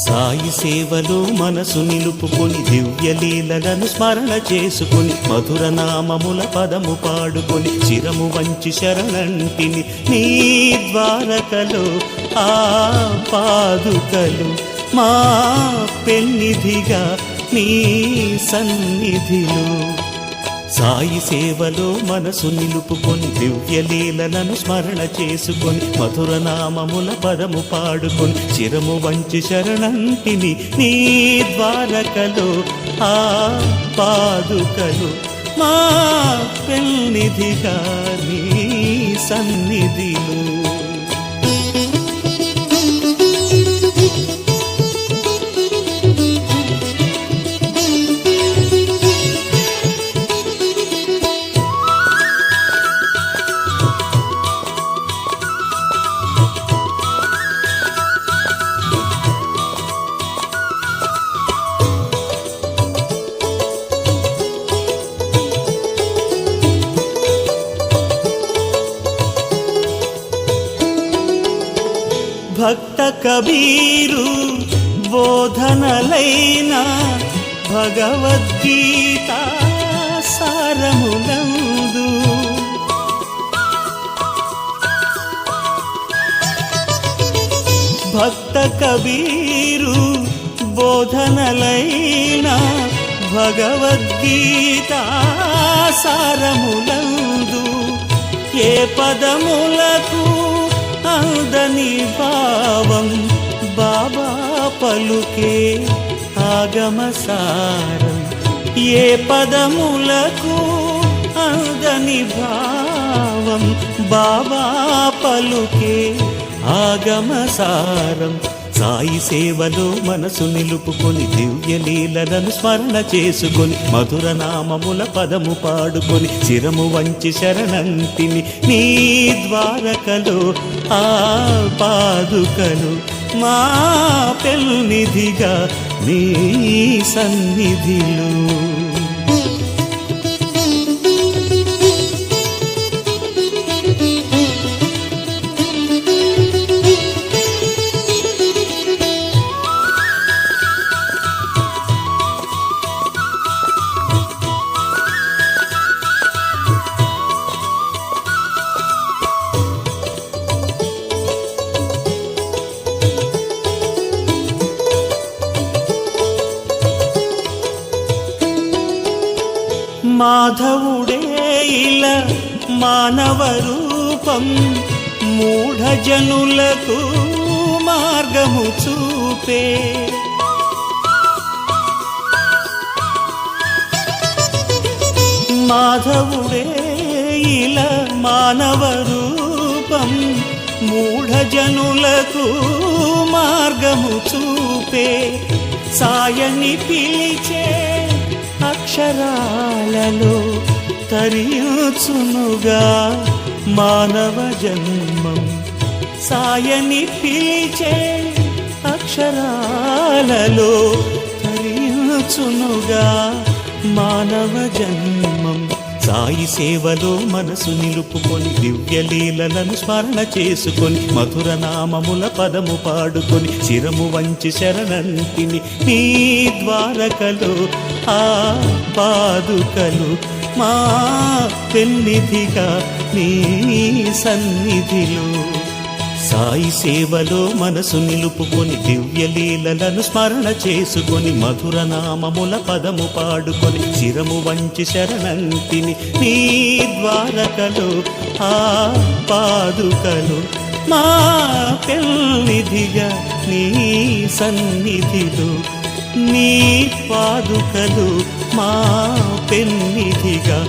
సాయి సేవలో మనసు నిలుపుకొని దివ్యలీలలను స్మరణ చేసుకొని మధుర నామముల పదము పాడుకొని చిరము వంచి శరణంటిని నీ ద్వారకలో ఆ పాదుకలు మా పెన్నిధిగా నీ సన్నిధిలో సాయి సేవలో మనసు నిలుపుకొని దివ్యలీలలను స్మరణ చేసుకొని మధుర నామముల పదము పాడుకొని చిరము వంచి శరణంటిని నీ ద్వారకలో ఆ పాదుకలు మా పెన్నిధిగా నీ సన్నిధిలో భక్త కబీరు బోధనలైన భగవద్గీత సారములందు భక్త కబీరు బోధనలైన భగవద్గీత సారములందు ఏ పదములకు అందని భావం బాబా పలుకే ఆగమసారం ఏ పదములకు అందని భావం బాబా పలుకే ఆగమసారం సాయి సేవలో మనసు నిలుపుకొని దివ్యలీలలను స్మరణ చేసుకొని మధుర నామముల పదము పాడుకొని చిరము వంచి శరణంటిని నీ ద్వారకలో ఆ పాదుకలు మా పెన్నిధిగా నీ సన్నిధిలో మాధవుడే ఇలా మానవ రూపం మూఢజనులకు మార్గము చూపే మాధవుడే ఇలా మానవ రూపం మూఢజనులకు మార్గము చూపే సాయని పిలిచే అక్షరాలలో తరియుచునుగా మానవ జన్మం సాయని పిలిచే అక్షరాలలో తరియుచునుగా మానవ జన్మం సాయి సేవలో మనసు నిలుపుకొని దివ్యలీలలను స్మరణ చేసుకొని మధుర నామముల పదము పాడుకొని చిరము వంచి శరణంటిని నీ ద్వారకలో ఆ పాదుకలు మా పెన్నిధిగా నీ సన్నిధిలో సాయి సేవలో మనసు నిలుపుకొని దివ్యలీలలను స్మరణ చేసుకొని మధుర నామముల పదము పాడుకొని చిరము వంచి శరణంటిని నీ ద్వారకలో ఆ పాదుకలు మా పెన్నిధిగా నీ సన్నిధిలో నీ పాదుకలు మా పెన్నిధిగా